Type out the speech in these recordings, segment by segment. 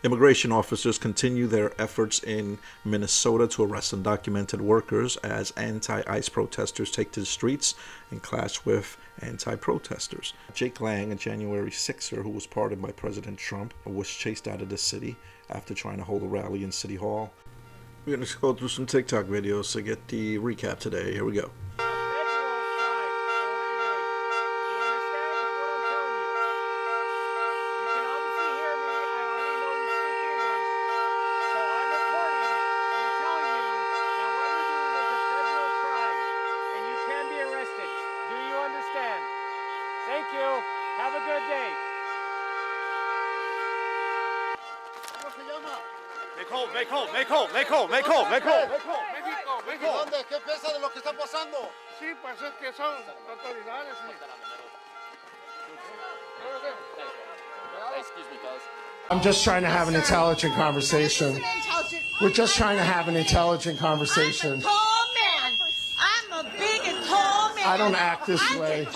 Immigration officers continue their efforts in Minnesota to arrest undocumented workers as anti-ICE protesters take to the streets and clash with anti-protesters. Jake Lang, a January 6er who was pardoned by President Trump, was chased out of the city after trying to hold a rally in City Hall. We're going to go through some TikTok videos to get the recap today. Here we go. Thank you. Have a good day. ¿Dónde? ¿Qué piensa de lo que está pasando? Sí, pues es que son autoridades. Excuse me, fellas. I'm just trying to have an intelligent conversation. We're just trying to have an intelligent conversation. I'm a tall man. I'm a big and tall man. I don't act this way.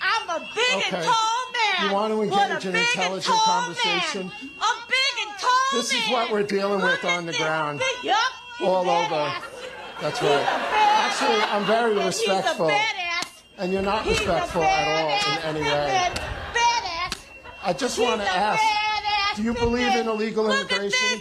I'm a big and tall man. You want to engage in intelligent conversation? A big and tall man. This is what we're dealing with on the ground. Yup. All over. That's right. Actually, I'm very respectful. And you're not respectful at all in any way. I just want to ask, do you believe in illegal immigration?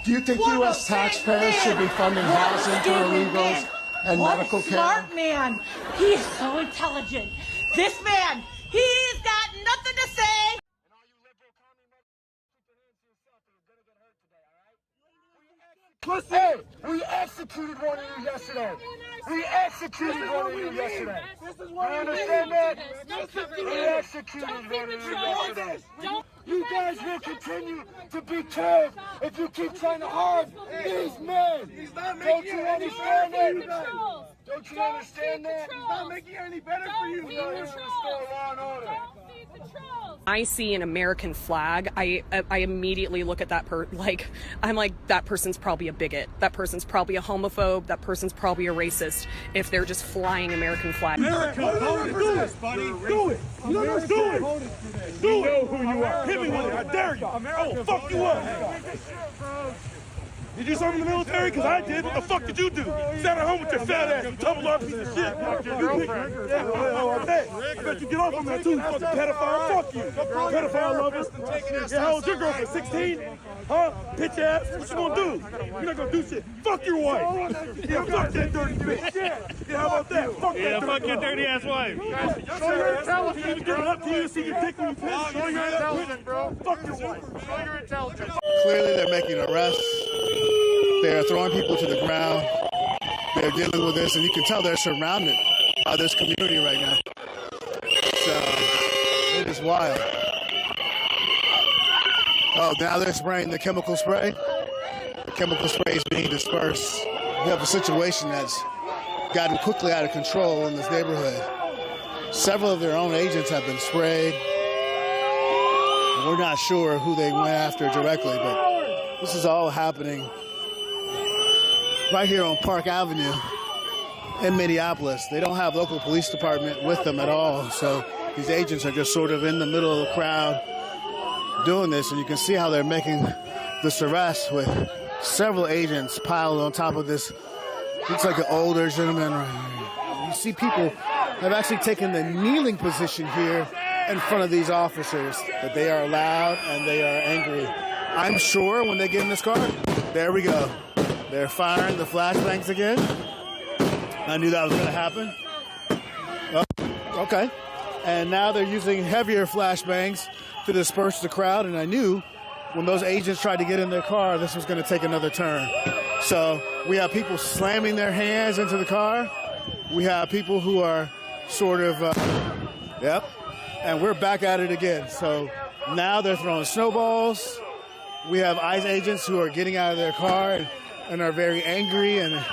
Do you think U.S. taxpayers should be funding housing for illegals and medical care? What a smart man. He is so intelligent. This man, he's got nothing to say. Hey, we executed one of you yesterday. We executed one of you yesterday. You understand that? We executed one of you yesterday. You guys will continue to be killed if you keep trying to harm these men. Don't you understand that? Don't you understand that? He's not making it any better for you. We're going to restore law and order. I see an American flag, I immediately look at that I'm like, that person's probably a bigot. That person's probably a homophobe. That person's probably a racist if they're just flying American flags. America voted for this, buddy. Do it. Do it. Do it. You know who you are. Hit me with it. I dare you. I will fuck you up. Did you serve in the military? Because I did. What the fuck did you do? Sat at home with your fat ass. You double R piece of shit. I bet you get off on that too. You fucking pedophile. Fuck you. Pedophile lovers. Yeah, how old's your girlfriend? 16? Huh? Bitch ass. What you gonna do? You're not gonna do shit. Fuck your wife. Yeah, fuck that dirty bitch. Yeah, how about that? Fuck that dirty wife. Yeah, fuck your dirty ass wife. Show your intelligence. You give it up to you, see your dick when you piss. Show your intelligence, bro. Fuck your wife. Show your intelligence. Clearly, they're making arrests. They're throwing people to the ground. They're dealing with this, and you can tell they're surrounded by this community right now. So, it is wild. Oh, now they're spraying the chemical spray. The chemical spray is being dispersed. We have a situation that's gotten quickly out of control in this neighborhood. Several of their own agents have been sprayed. We're not sure who they went after directly, but this is all happening right here on Park Avenue in Minneapolis. They don't have local police department with them at all, so these agents are just sort of in the middle of the crowd doing this, and you can see how they're making this arrest with several agents piled on top of this. Looks like an older gentleman right here. You see people have actually taken the kneeling position here in front of these officers, that they are loud and they are angry. I'm sure when they get in this car, there we go. They're firing the flashbangs again. I knew that was going to happen. Oh, okay. And now they're using heavier flashbangs to disperse the crowd. And I knew when those agents tried to get in their car, this was going to take another turn. So we have people slamming their hands into the car. We have people who are sort of, and we're back at it again. So now they're throwing snowballs. We have ICE agents who are getting out of their car and are very angry, and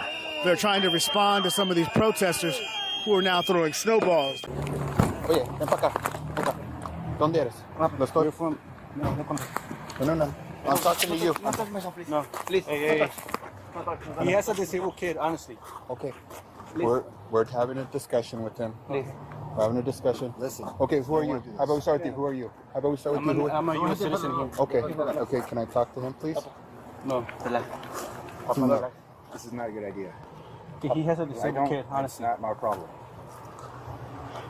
they're trying to respond to some of these protesters who are now throwing snowballs. Oye, ven para acá. ¿Dónde eres? ¿Dónde estoy? No. I'm talking to you. No, please. Hey. He has a disabled kid, honestly. Okay. Please. We're having a discussion with him. Please. We're having a discussion. Listen. Okay, who are you? How about we start with you? Who are you? How about we start with you? I'm a U.S. citizen here. Okay. Okay. Can I talk to him, please? No, relax. This is not a good idea. He has a disabled kid, It's honestly. not my problem.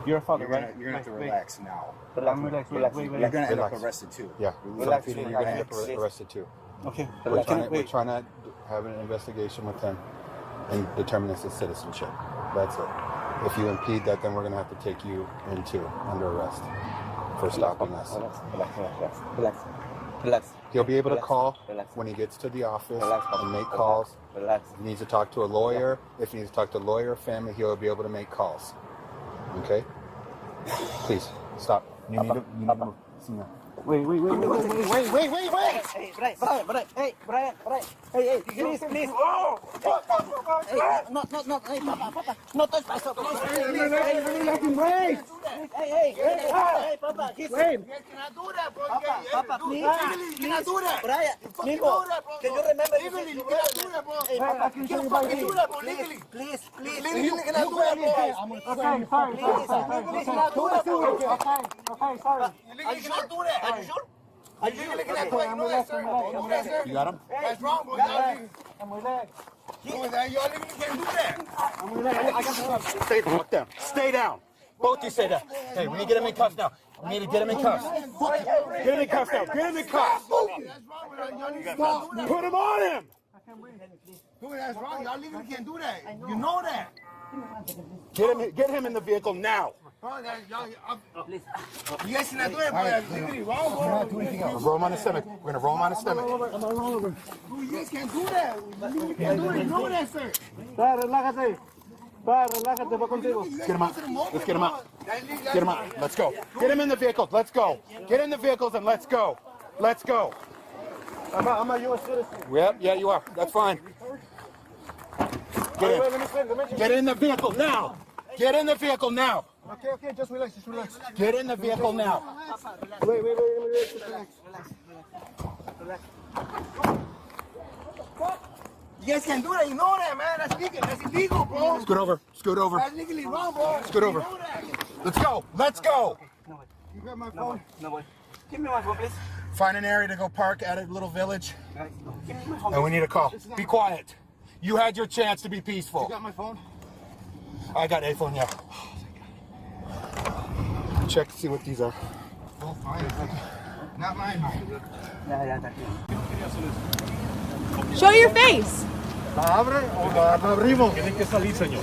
You're a father, You're right? gonna have to relax now. Relax. You're gonna end up Relax. arrested too. Yeah. Relax. You're gonna end up arrested too. Okay. We're trying to have an investigation with him and determine his citizenship. That's it. If you impede that, then we're gonna have to take you under arrest for stopping us. Relax. He'll be able to call when he gets to the office and make calls. Relax. If he needs to talk to a lawyer, if he needs to talk to a lawyer or family, he'll be able to make calls. Okay? Please, stop. You need to move. Wait. Hey, Brian. Hey, please. Oh! Hey, no, hey, Papa. No touch myself. Hey, Papa. You cannot do that, bro. Papa, please. You cannot do that. Brian, Nico, can you remember? Legally, you cannot do that, bro. Hey, Papa, You can't fucking do that, bro. Legally. Please. Legally, you cannot do that, bro. Okay, sorry. You cannot do that, bro. Okay, sorry. You cannot do that. Are you sure? You cannot do that. You know that, sir. You know that, sir. You got him? That's wrong, bro. I'm relaxed. Y'all legally can't do that. I'm relaxed. I got the Stay down. Stay down. Both you say that. Hey, we need to get him in cuffs now. We need to get him in cuffs. Get him in cuffs now. Get him in cuffs. That's wrong with that. Y'all legally can't do that. Put him on him. Dude, that's wrong. Y'all legally can't do that. You know that. Get him in the vehicle now. Bro, you guys cannot do it, bro. That's legally wrong, bro. Roll him on his stomach. We're gonna roll him on his stomach. Dude, you guys can't do that. You legally can't do it. You know that, sir. relájate. Relájate, voy contigo. Get him out. Let's get him out. Get him out. Let's go. Get him in the vehicle. Let's go. Get in the vehicles and let's go. Let's go. I'm a U.S. citizen. Yep. Yeah, you are. That's fine. Get in the vehicle now. Get in the vehicle now. Okay, just relax. Get in the vehicle now. Wait. You guys can't do that. You know that, man. That's legal. That's illegal, bro. Scoot over. That's legally wrong, bro. Scoot over. You know that. Let's go. You got my phone? No way. Give me my phone, please. Find an area to go park at a little village. And we need a call. Be quiet. You had your chance to be peaceful. You got my phone? I got a phone, yeah. Check to see what these are. Oh, fine. Not mine. Show your face. ¿La abre o la abrimos? Tienen que salir, señor.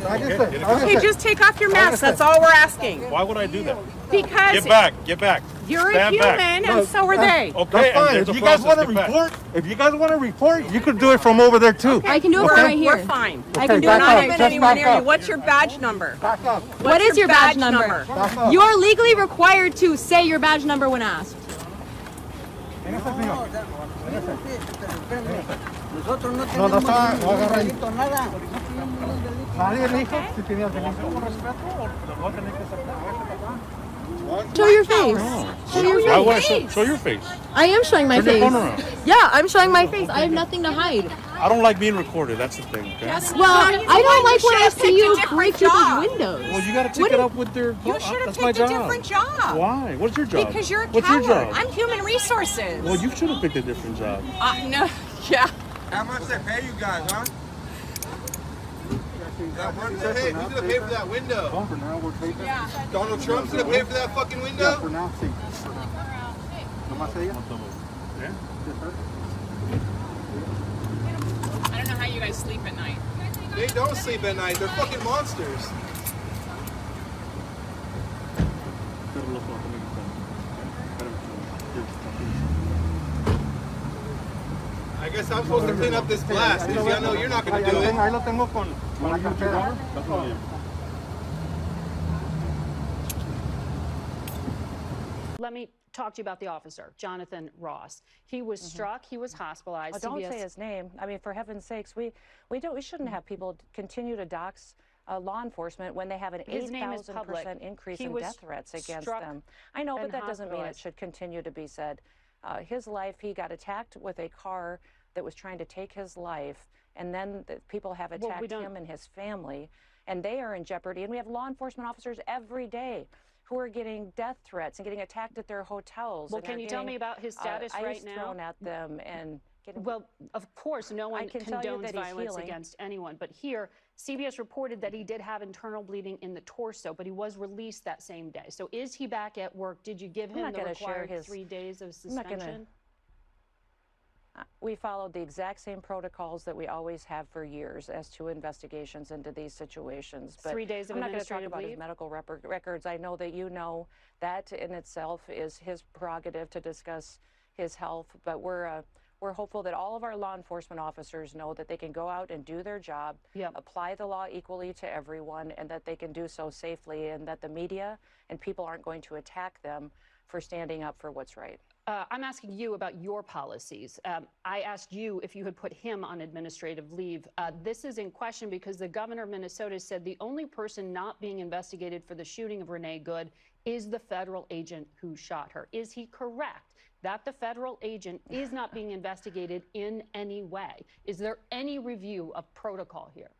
Okay, just take off your mask. That's all we're asking. Why would I do that? Because Get back. you're Stand a human, back. and so are they. Okay, That's fine. and If you guys want to report, you can do it from over there too. I can do it right here. We're fine. I can do it. back Not up. even Just anyone back near you. up. What's your badge number? Back up. What is your badge number? Back up. You're legally required to say your badge number when asked. Nosotros no No tenemos está, no agarra ahí. nada. Nadie dijo si tenía que Show your face. Show your face. I am showing my Turn your face. phone around. Yeah, I'm showing my face. I have nothing to hide. I don't like being recorded. That's the thing. Okay? Well, I don't like when I see you break people's windows. Well, you got to take it up with their. You should have That's my picked a job. different job. Why? What's your job? Because you're a What's coward. your job? I'm human resources. Well, you should have picked a different job. No. Yeah. How much they pay you guys, huh? Who's gonna pay for that window? For now, we're taking. Donald Trump's gonna pay for that fucking window? For now, sí. Nomás ella. I don't know how you guys sleep at night. They don't sleep at night. They're fucking monsters. I guess I'm supposed to clean up this glass. See, I know you're not gonna do it. Ahí lo tengo con la cartera. Let me talk to you about the officer, Jonathan Ross. He was struck. He was hospitalized. Oh, don't say his name. I mean, for heaven's sakes, we shouldn't have people continue to dox law enforcement when they have an 8,000% increase in death threats against them. I know, but that doesn't mean it should continue to be said. His life, he got attacked with a car that was trying to take his life, and then people have attacked him and his family. and they are in jeopardy. And we have law enforcement officers every day who are getting death threats and getting attacked at their hotels. Well, can you tell me about his status right now? Ice thrown at them and getting... Well, of course, no one condones violence against anyone. But here, CBS reported that he did have internal bleeding in the torso, but he was released that same day. So is he back at work? Did you give him the required 3 days of suspension? We followed the exact same protocols that we always have for years as to investigations into these situations. But 3 days of I'm not going to talk administrative about leave? his medical records. I know that you know that in itself is his prerogative to discuss his health, but we're hopeful that all of our law enforcement officers know that they can go out and do their job, apply the law equally to everyone, and that they can do so safely, and that the media and people aren't going to attack them for standing up for what's right. I'm asking you about your policies. I asked you if you had put him on administrative leave. This is in question because the governor of Minnesota said the only person not being investigated for the shooting of Renee Good is the federal agent who shot her. Is he correct that the federal agent is not being investigated in any way? Is there any review of protocol here?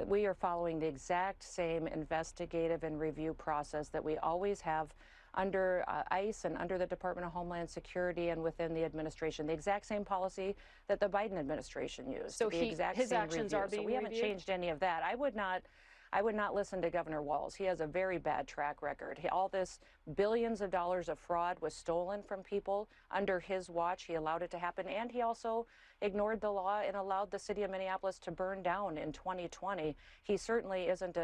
We are following the exact same investigative and review process that we always have under ICE and under the Department of Homeland Security and within the administration. The exact same policy that the Biden administration used. So his actions are being reviewed. So we haven't changed any of that. I would not listen to Governor Walz. He has a very bad track record. All this billions of dollars of fraud was stolen from people under his watch. He allowed it to happen, and he also ignored the law and allowed the city of Minneapolis to burn down in 2020. He certainly isn't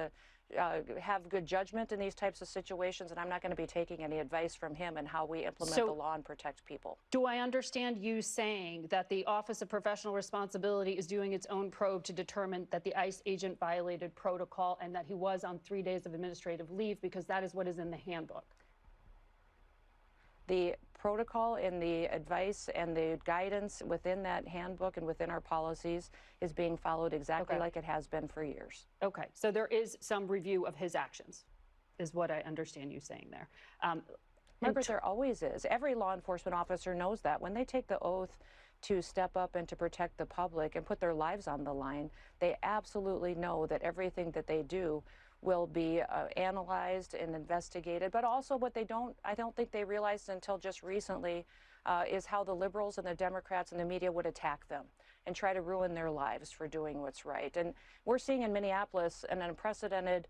have good judgment in these types of situations, and I'm not going to be taking any advice from him and how we implement the law and protect people. Do I understand you saying that the Office of Professional Responsibility is doing its own probe to determine that the ICE agent violated protocol and that he was on 3 days of administrative leave, because that is what is in the handbook? The protocol and the advice and the guidance within that handbook and within our policies is being followed exactly like it has been for years. Okay, so there is some review of his actions, is what I understand you saying there. Margaret, there always is. Every law enforcement officer knows that. When they take the oath to step up and to protect the public and put their lives on the line, they absolutely know that everything that they do will be analyzed and investigated. But also what I don't think they realized until just recently is how the liberals and the Democrats and the media would attack them and try to ruin their lives for doing what's right. And we're seeing in Minneapolis an unprecedented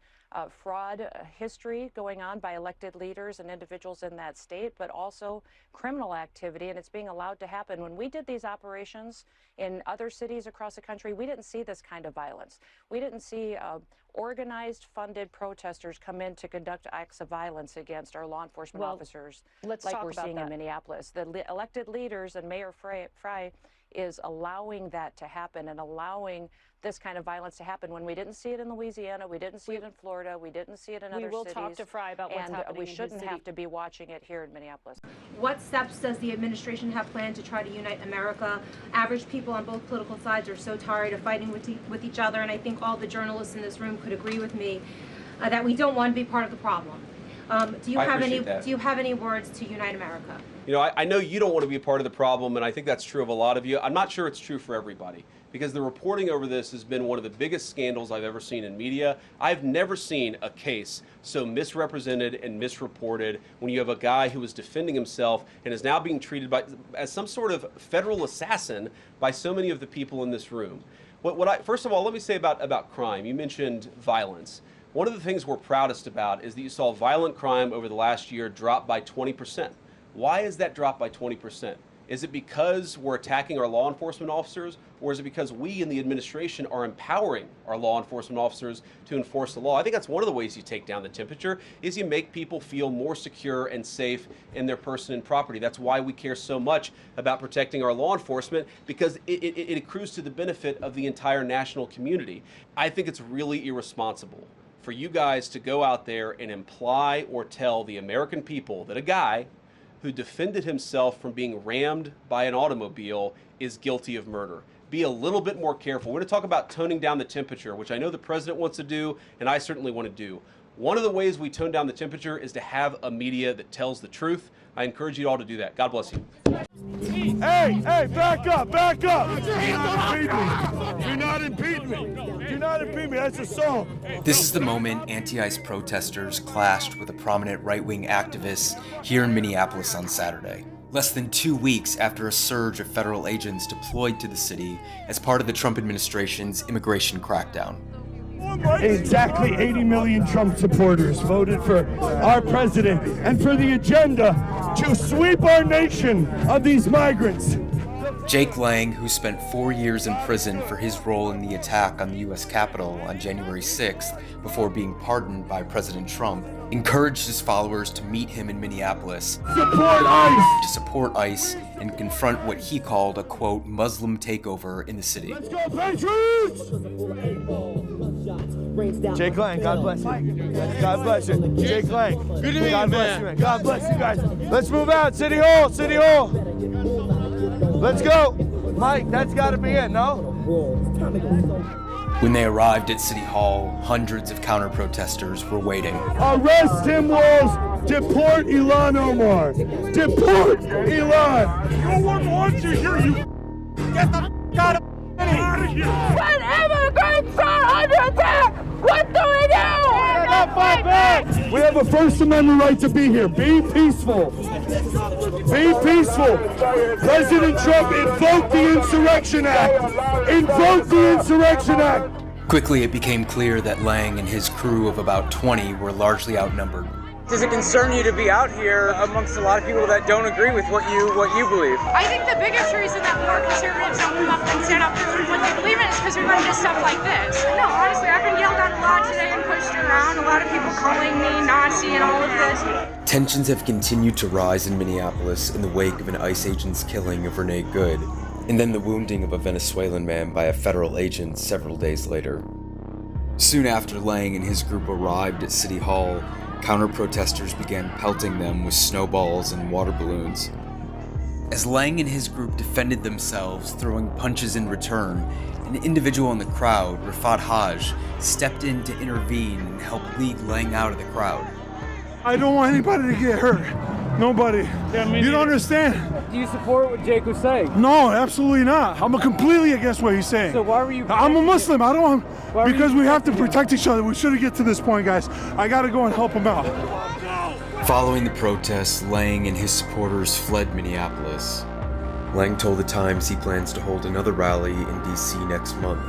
fraud history going on by elected leaders and individuals in that state, but also criminal activity, and it's being allowed to happen. When we did these operations in other cities across the country, we didn't see this kind of violence. We didn't see organized, funded protesters come in to conduct acts of violence against our law enforcement officers like we're seeing in Minneapolis. The elected leaders and Mayor Frey is allowing that to happen and allowing this kind of violence to happen when we didn't see it in Louisiana, we didn't see it in Florida, we didn't see it in other cities. We will talk to Frey about what's happening and we shouldn't have to be watching it here in Minneapolis. What steps does the administration have planned to try to unite America? Average people on both political sides are so tired of fighting with each other, and I think all the journalists in this room could agree with me that we don't want to be part of the problem. Do you have any words to unite America? You know, I know you don't want to be a part of the problem, and I think that's true of a lot of you. I'm not sure it's true for everybody, because the reporting over this has been one of the biggest scandals I've ever seen in media. I've never seen a case so misrepresented and misreported when you have a guy who was defending himself and is now being treated as some sort of federal assassin by so many of the people in this room. First of all, let me say about crime. You mentioned violence. One of the things we're proudest about is that you saw violent crime over the last year drop by 20%. Why is that drop by 20%? Is it because we're attacking our law enforcement officers, or is it because we in the administration are empowering our law enforcement officers to enforce the law? I think that's one of the ways you take down the temperature, is you make people feel more secure and safe in their person and property. That's why we care so much about protecting our law enforcement, because it accrues to the benefit of the entire national community. I think it's really irresponsible for you guys to go out there and imply or tell the American people that a guy who defended himself from being rammed by an automobile is guilty of murder. Be a little bit more careful. We're going to talk about toning down the temperature, which I know the president wants to do, and I certainly want to do. One of the ways we tone down the temperature is to have a media that tells the truth. I encourage you all to do that. God bless you. Hey, back up, back up. Do not impede me. Do not impede me. That's assault. This is the moment anti-ICE protesters clashed with a prominent right-wing activist here in Minneapolis on Saturday. Less than 2 weeks after a surge of federal agents deployed to the city as part of the Trump administration's immigration crackdown. Exactly 80 million Trump supporters voted for our president and for the agenda to sweep our nation of these migrants. Jake Lang, who spent 4 years in prison for his role in the attack on the U.S. Capitol on January 6th before being pardoned by President Trump, encouraged his followers to meet him in Minneapolis to support ICE and confront what he called a, quote, Muslim takeover in the city. Let's go, Patriots! Jake Lang, God bless you. God bless you. Jake Lang. Good evening, God bless you, man. God bless you guys. Let's move out. City Hall, City Hall. Let's go. Mike, that's got to be it, no? When they arrived at City Hall, hundreds of counter-protesters were waiting. Arrest Tim Walz. Deport Ilhan Omar. Deport Ilhan. No one wants you here, you. Get the out of here. When immigrants are under attack, what do we do? Fight back. We have a First Amendment right to be here. Be peaceful. Be peaceful. President Trump invoked the Insurrection Act. Invoke the Insurrection Act. Quickly, it became clear that Lang and his crew of about 20 were largely outnumbered. Does it concern you to be out here amongst a lot of people that don't agree with what you believe? I think the biggest reason that more conservatives don't come up and stand up for what they believe in is because we run into stuff like this. No, honestly, I've been yelled at a lot today and pushed around. A lot of people calling me Nazi and all of this. Tensions have continued to rise in Minneapolis in the wake of an ICE agent's killing of Renee Good, and then the wounding of a Venezuelan man by a federal agent several days later. Soon after Lang and his group arrived at City Hall, counter-protesters began pelting them with snowballs and water balloons. As Lang and his group defended themselves, throwing punches in return, an individual in the crowd, Rafat Haj, stepped in to intervene and help lead Lang out of the crowd. I don't want anybody to get hurt. Nobody. You don't understand? Do you support what Jake was saying? No, absolutely not. I'm completely against what he's saying. So why were you? I'm a Muslim. I don't want. Because we have to protect each other. We shouldn't get to this point, guys. I got to go and help him out. Following the protests, Lang and his supporters fled Minneapolis. Lang told the Times he plans to hold another rally in D.C. next month.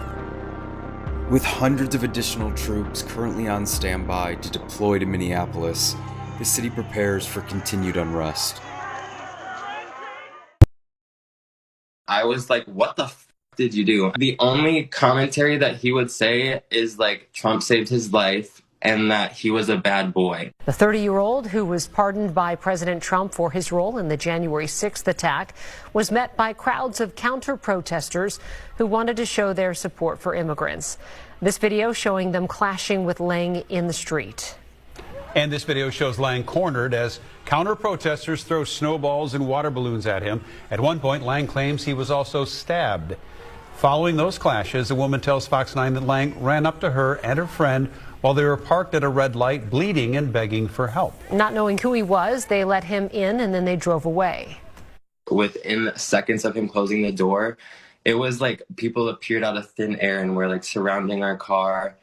With hundreds of additional troops currently on standby to deploy to Minneapolis, the city prepares for continued unrest. I was like, what the f did you do? The only commentary that he would say is like, Trump saved his life and that he was a bad boy. The 30-year-old, who was pardoned by President Trump for his role in the January 6th attack, was met by crowds of counter-protesters who wanted to show their support for immigrants. This video showing them clashing with Lang in the street. And this video shows Lang cornered as counter-protesters throw snowballs and water balloons at him. At one point, Lang claims he was also stabbed. Following those clashes, a woman tells Fox 9 that Lang ran up to her and her friend while they were parked at a red light, bleeding and begging for help. Not knowing who he was, they let him in and then they drove away. Within seconds of him closing the door, it was like people appeared out of thin air and were like surrounding our car.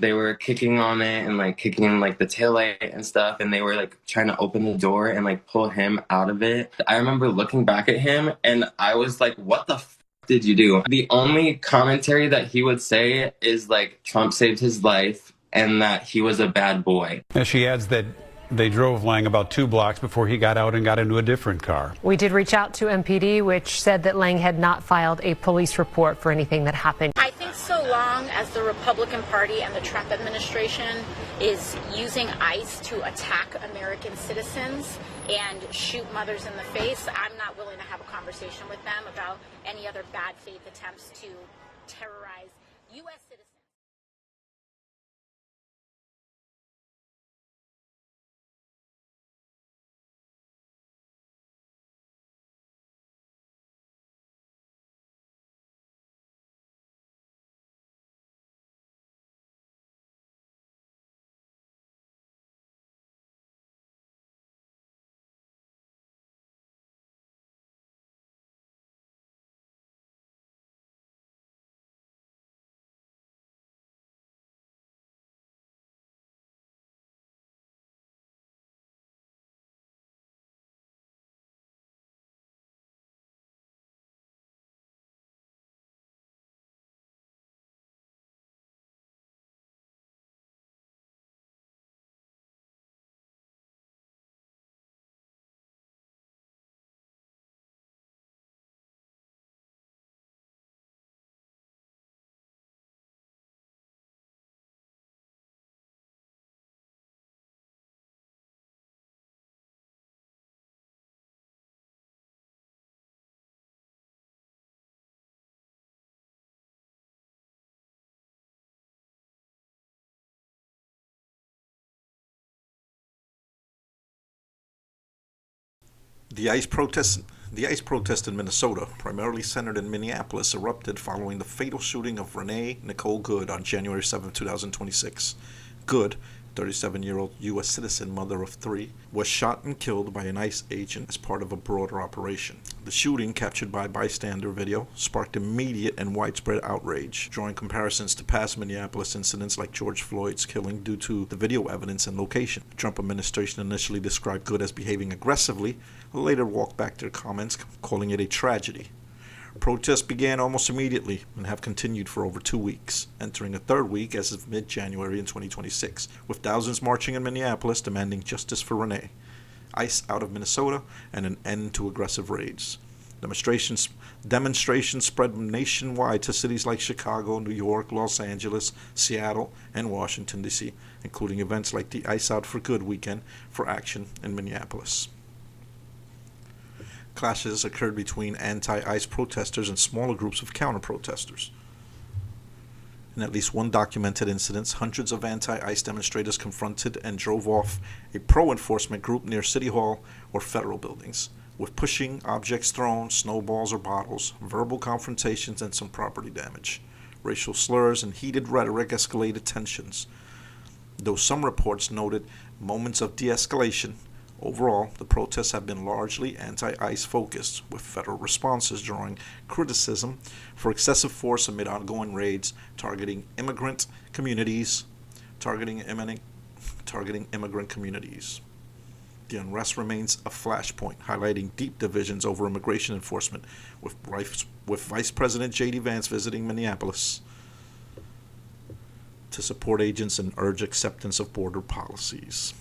They were kicking on it and like kicking like the taillight and stuff, and they were like trying to open the door and like pull him out of it. I remember looking back at him and I was like, what the f did you do? The only commentary that he would say is like, Trump saved his life and that he was a bad boy. And she adds that they drove Lang about 2 blocks before he got out and got into a different car. We did reach out to MPD, which said that Lang had not filed a police report for anything that happened. I think so long as the Republican Party and the Trump administration is using ICE to attack American citizens and shoot mothers in the face, I'm not willing to have a conversation with them about any other bad faith attempts to terrorize U.S. citizens. The ICE protest in Minnesota, primarily centered in Minneapolis, erupted following the fatal shooting of Renee Nicole Good on January 7, 2026. Good, 37-year-old U.S. citizen, mother of 3, was shot and killed by an ICE agent as part of a broader operation. The shooting, captured by bystander video, sparked immediate and widespread outrage, drawing comparisons to past Minneapolis incidents like George Floyd's killing due to the video evidence and location. The Trump administration initially described Good as behaving aggressively, later walked back their comments, calling it a tragedy. Protests began almost immediately and have continued for over 2 weeks, entering a third week as of mid-January in 2026, with thousands marching in Minneapolis demanding justice for Renee, ICE out of Minnesota, and an end to aggressive raids. Demonstrations spread nationwide to cities like Chicago, New York, Los Angeles, Seattle, and Washington, D.C., including events like the ICE Out for Good weekend for action in Minneapolis. Clashes occurred between anti-ICE protesters and smaller groups of counter-protesters. In at least one documented incident, hundreds of anti-ICE demonstrators confronted and drove off a pro-enforcement group near City Hall or federal buildings, with pushing, objects thrown, snowballs or bottles, verbal confrontations, and some property damage. Racial slurs and heated rhetoric escalated tensions. Though some reports noted moments of de-escalation, overall, the protests have been largely anti-ICE focused, with federal responses drawing criticism for excessive force amid ongoing raids targeting immigrant communities. The unrest remains a flashpoint, highlighting deep divisions over immigration enforcement, with Vice President J.D. Vance visiting Minneapolis to support agents and urge acceptance of border policies.